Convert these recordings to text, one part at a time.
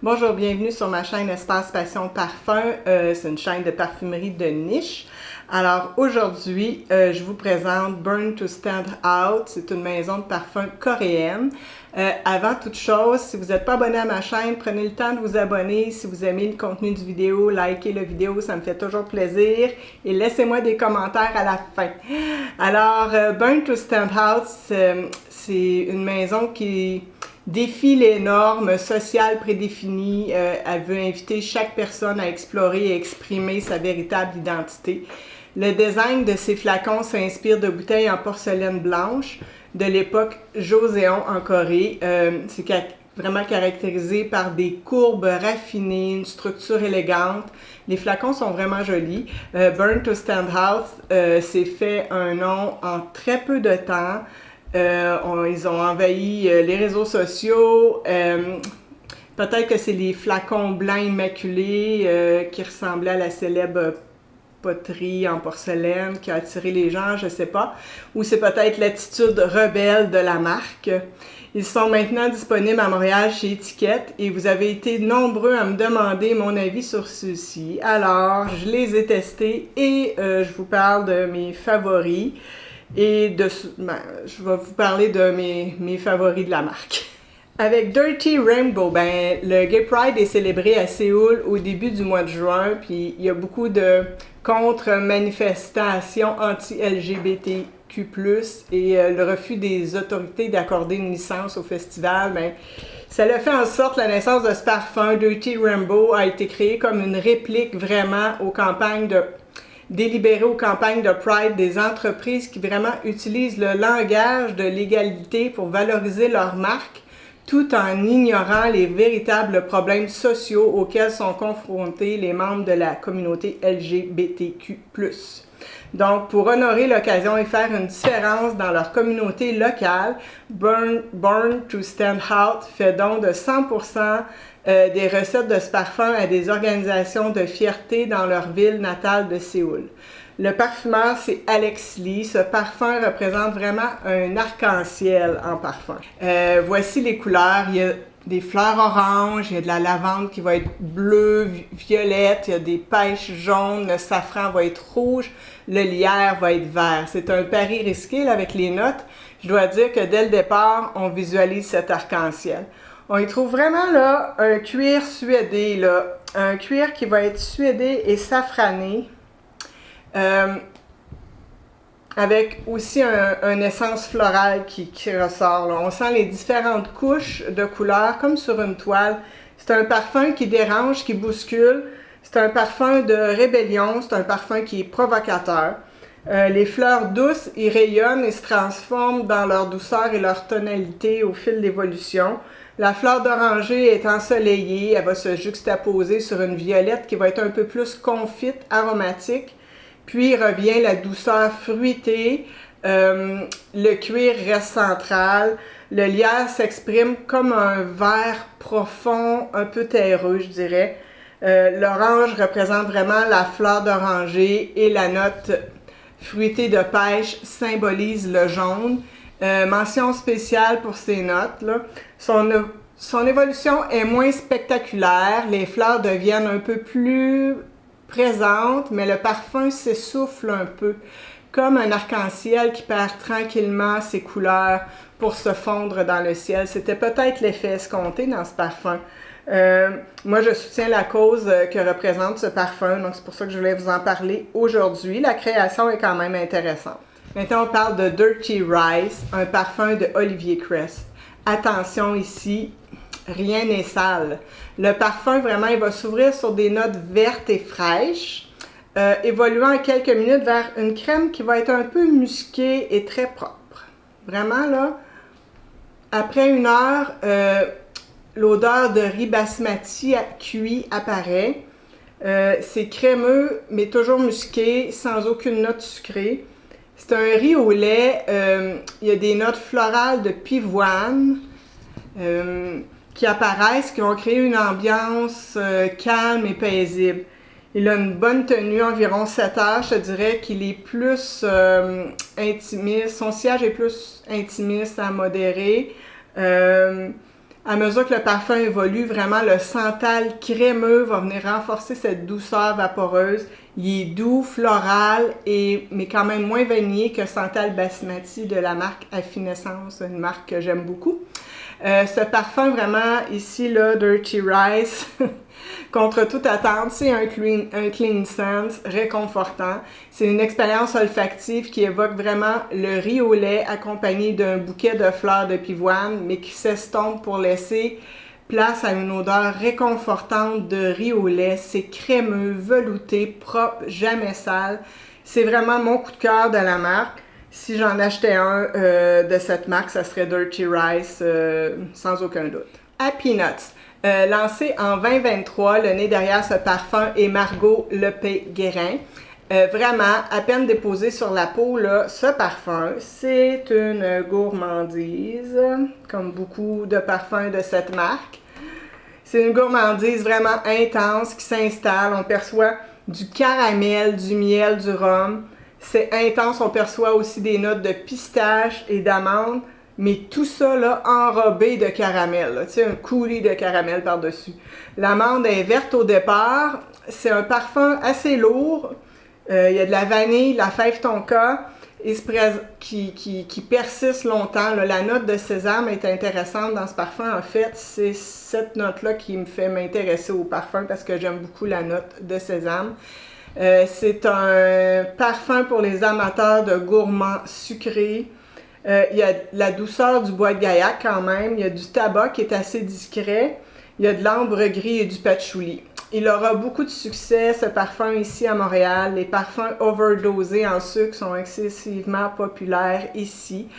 Bonjour, bienvenue sur ma chaîne Espace Passion Parfum. C'est une chaîne de parfumerie de niche. Alors aujourd'hui, je vous présente Burn to Stand Out. C'est une maison de parfum coréenne. Avant toute chose, si vous n'êtes pas abonné à ma chaîne, prenez le temps de vous abonner. Si vous aimez le contenu du vidéo, likez la vidéo, ça me fait toujours plaisir. Et laissez-moi des commentaires à la fin. Alors, Burn to Stand Out, c'est une maison qui défie les normes sociales prédéfinies. Elle veut inviter chaque personne à explorer et exprimer sa véritable identité. Le design de ces flacons s'inspire de bouteilles en porcelaine blanche de l'époque Joseon en Corée. C'est vraiment caractérisé par des courbes raffinées, une structure élégante. Les flacons sont vraiment jolis. Burn to Stand Out s'est fait un nom en très peu de temps. Ils ont envahi les réseaux sociaux. Peut-être que c'est les flacons blancs immaculés qui ressemblaient à la célèbre poterie en porcelaine qui a attiré les gens, je ne sais pas. Ou c'est peut-être l'attitude rebelle de la marque. Ils sont maintenant disponibles à Montréal chez Étiquette et vous avez été nombreux à me demander mon avis sur ceux-ci. Alors, je les ai testés et je vous parle de mes favoris. Et je vais vous parler de mes favoris de la marque. Avec Dirty Rainbow, le Gay Pride est célébré à Séoul au début du mois de juin, puis il y a beaucoup de contre-manifestations anti-LGBTQ+, et le refus des autorités d'accorder une licence au festival, ça a fait en sorte la naissance de ce parfum. Dirty Rainbow a été créé comme une réplique vraiment aux campagnes délibéré aux campagnes de Pride des entreprises qui vraiment utilisent le langage de l'égalité pour valoriser leur marque tout en ignorant les véritables problèmes sociaux auxquels sont confrontés les membres de la communauté LGBTQ+. Donc, pour honorer l'occasion et faire une différence dans leur communauté locale, Burn to Stand Out fait don de 100% des recettes de ce parfum à des organisations de fierté dans leur ville natale de Séoul. Le parfumeur, c'est Alex Lee. Ce parfum représente vraiment un arc-en-ciel en parfum. Voici les couleurs. Il y a des fleurs oranges, il y a de la lavande qui va être bleue, violette, il y a des pêches jaunes, le safran va être rouge, le lierre va être vert. C'est un pari risqué là, avec les notes. Je dois dire que dès le départ, on visualise cet arc-en-ciel. On y trouve vraiment là un cuir suédé, là, un cuir qui va être suédé et safrané, avec aussi un essence florale qui ressort. Là. On sent les différentes couches de couleurs comme sur une toile. C'est un parfum qui dérange, qui bouscule. C'est un parfum de rébellion, c'est un parfum qui est provocateur. Les fleurs douces, ils rayonnent et se transforment dans leur douceur et leur tonalité au fil de l'évolution. La fleur d'oranger est ensoleillée, elle va se juxtaposer sur une violette qui va être un peu plus confite, aromatique. Puis revient la douceur fruitée, le cuir reste central, le lierre s'exprime comme un vert profond, un peu terreux, je dirais. L'orange représente vraiment la fleur d'oranger et la note fruitée de pêche symbolise le jaune. Mention spéciale pour ces notes, là. Son évolution est moins spectaculaire, les fleurs deviennent un peu plus présentes, mais le parfum s'essouffle un peu, comme un arc-en-ciel qui perd tranquillement ses couleurs pour se fondre dans le ciel. C'était peut-être l'effet escompté dans ce parfum. Moi, je soutiens la cause que représente ce parfum, donc c'est pour ça que je voulais vous en parler aujourd'hui. La création est quand même intéressante. Maintenant, on parle de Dirty Rice, un parfum de Olivier Crest. Attention ici, rien n'est sale. Le parfum, vraiment, il va s'ouvrir sur des notes vertes et fraîches, évoluant en quelques minutes vers une crème qui va être un peu musquée et très propre. Vraiment, là, après une heure, l'odeur de riz basmati cuit apparaît. C'est crémeux, mais toujours musqué, sans aucune note sucrée. C'est un riz au lait, il y a des notes florales de pivoine qui apparaissent, qui vont créer une ambiance calme et paisible. Il a une bonne tenue, environ 7 heures, je te dirais qu'il est plus intimiste, son sillage est plus intimiste à modéré. À mesure que le parfum évolue, vraiment le santal crémeux va venir renforcer cette douceur vaporeuse. Il est doux, floral, mais quand même moins vanillé que Santal Basmati de la marque Affinessence, une marque que j'aime beaucoup. Ce parfum vraiment ici, là, Dirty Rice, contre toute attente, c'est un clean sense réconfortant. C'est une expérience olfactive qui évoque vraiment le riz au lait accompagné d'un bouquet de fleurs de pivoine, mais qui s'estompe pour laisser place à une odeur réconfortante de riz au lait. C'est crémeux, velouté, propre, jamais sale. C'est vraiment mon coup de cœur de la marque. Si j'en achetais un de cette marque, ça serait Dirty Rice, sans aucun doute. Happy Nuts. Lancé en 2023, le nez derrière ce parfum est Margot Lepay-Guérin. Vraiment, à peine déposé sur la peau, là, ce parfum, c'est une gourmandise, comme beaucoup de parfums de cette marque. C'est une gourmandise vraiment intense qui s'installe. On perçoit du caramel, du miel, du rhum. C'est intense, on perçoit aussi des notes de pistache et d'amande, mais tout ça là, enrobé de caramel, tu sais, un coulis de caramel par-dessus. L'amande est verte au départ, c'est un parfum assez lourd, il y a de la vanille, la fève tonka, qui persiste longtemps. Là. La note de sésame est intéressante dans ce parfum. En fait, c'est cette note-là qui me fait m'intéresser au parfum parce que j'aime beaucoup la note de sésame. C'est un parfum pour les amateurs de gourmands sucrés. Il y a la douceur du bois de gaillac quand même. Il y a du tabac qui est assez discret. Il y a de l'ambre gris et du patchouli. Il aura beaucoup de succès, ce parfum ici à Montréal. Les parfums overdosés en sucre sont excessivement populaires ici.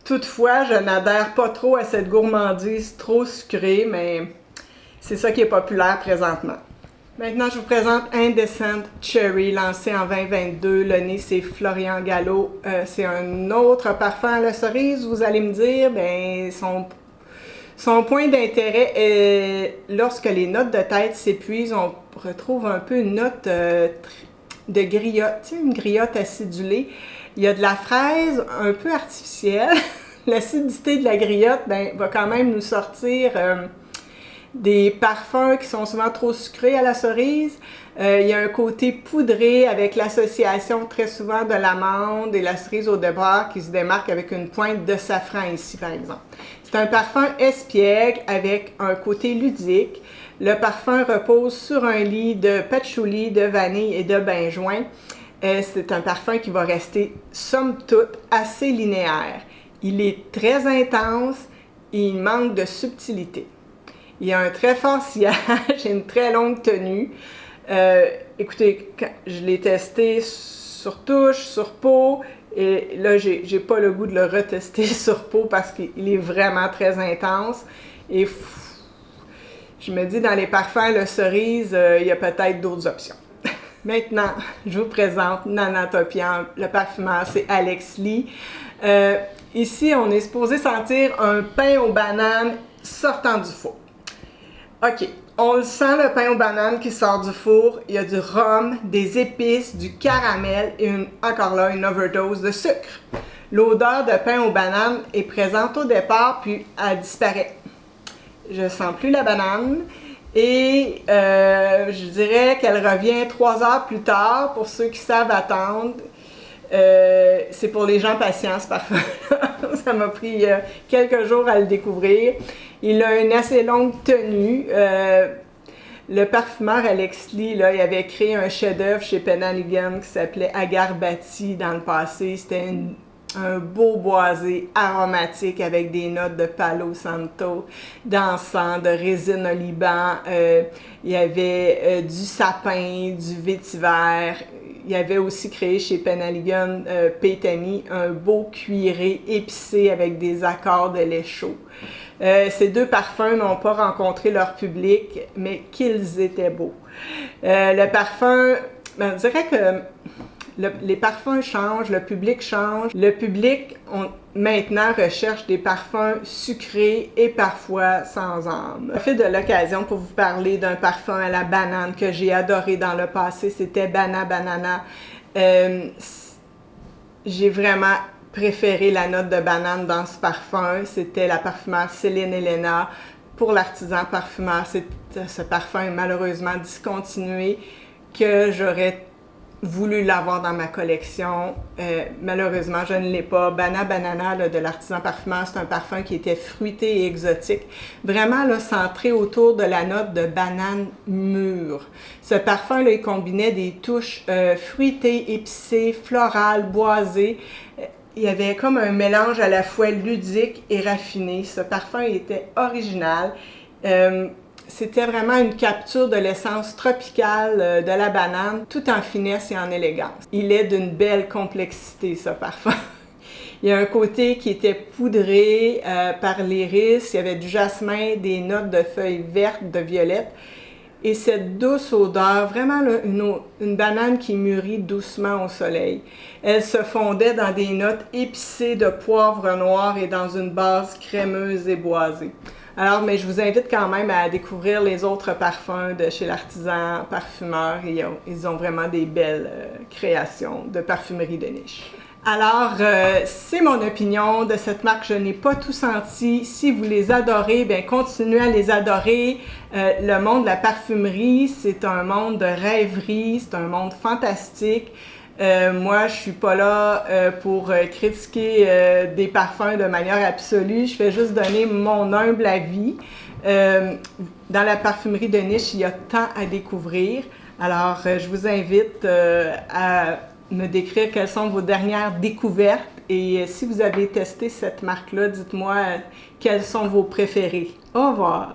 Toutefois, je n'adhère pas trop à cette gourmandise trop sucrée, mais c'est ça qui est populaire présentement. Maintenant, je vous présente Indecent Cherry, lancé en 2022. Le nez, c'est Florian Gallo. C'est un autre parfum à la cerise. Vous allez me dire, ben, son point d'intérêt est lorsque les notes de tête s'épuisent, on retrouve un peu une note de griotte, tu sais, une griotte acidulée. Il y a de la fraise un peu artificielle. L'acidité de la griotte, ben, va quand même nous sortir des parfums qui sont souvent trop sucrés à la cerise. Il y a un côté poudré avec l'association très souvent de l'amande et la cerise au départ qui se démarque avec une pointe de safran ici, par exemple. C'est un parfum espiègle avec un côté ludique. Le parfum repose sur un lit de patchouli, de vanille et de benjoin. C'est un parfum qui va rester, somme toute, assez linéaire. Il est très intense et il manque de subtilité. Il y a un très fort sillage et une très longue tenue. Écoutez, je l'ai testé sur touche, sur peau, et là, j'ai pas le goût de le retester sur peau parce qu'il est vraiment très intense. Et je me dis, dans les parfums, le cerise, il y a peut-être d'autres options. Maintenant, je vous présente Nanatopian. Le parfumeur, c'est Alex Lee. Ici, on est supposé sentir un pain aux bananes sortant du four. OK, on le sent, le pain aux bananes qui sort du four. Il y a du rhum, des épices, du caramel et encore là, une overdose de sucre. L'odeur de pain aux bananes est présente au départ, puis elle disparaît. Je sens plus la banane et je dirais qu'elle revient 3 heures plus tard pour ceux qui savent attendre. C'est pour les gens patients ce parfum-là. Ça m'a pris quelques jours à le découvrir. Il a une assez longue tenue. Le parfumeur Alex Lee, là, il avait créé un chef-d'œuvre chez Penhaligon qui s'appelait Agarbati dans le passé. C'était un beau boisé aromatique avec des notes de Palo Santo, d'encens, de résine au Liban. Il y avait du sapin, du vétiver. Il y avait aussi créé chez Penhaligon Pétani un beau cuiré épicé avec des accords de lait chaud. Ces deux parfums n'ont pas rencontré leur public, mais qu'ils étaient beaux. Le parfum, on dirait que les parfums changent, le public change. Le public, maintenant, recherche des parfums sucrés et parfois sans âme. Je profite de l'occasion pour vous parler d'un parfum à la banane que j'ai adoré dans le passé. C'était Bana Banana. J'ai vraiment préféré la note de banane dans ce parfum. C'était la parfumeur Céline Elena. pour l'artisan parfumeur. Ce parfum est malheureusement discontinué, que j'aurais voulu l'avoir dans ma collection. Malheureusement, je ne l'ai pas. Banana là, de l'artisan parfumeur, c'est un parfum qui était fruité et exotique, vraiment là, centré autour de la note de banane mûre. Ce parfum-là, il combinait des touches fruitées, épicées, florales, boisées. Il y avait comme un mélange à la fois ludique et raffiné. Ce parfum était original. C'était vraiment une capture de l'essence tropicale de la banane, tout en finesse et en élégance. Il est d'une belle complexité, ce parfum. Il y a un côté qui était poudré par l'iris, il y avait du jasmin, des notes de feuilles vertes, de violettes, et cette douce odeur, vraiment là, une banane qui mûrit doucement au soleil. Elle se fondait dans des notes épicées de poivre noir et dans une base crémeuse et boisée. Alors, mais je vous invite quand même à découvrir les autres parfums de chez l'artisan parfumeur. Ils ont vraiment des belles créations de parfumerie de niche. Alors, c'est mon opinion de cette marque. Je n'ai pas tout senti. Si vous les adorez, bien, continuez à les adorer. Le monde de la parfumerie, c'est un monde de rêverie, c'est un monde fantastique. Moi, je suis pas là pour critiquer des parfums de manière absolue. Je fais juste donner mon humble avis. Dans la parfumerie de niche, il y a tant à découvrir. Alors, je vous invite à me décrire quelles sont vos dernières découvertes et si vous avez testé cette marque-là, dites-moi quels sont vos préférés. Au revoir!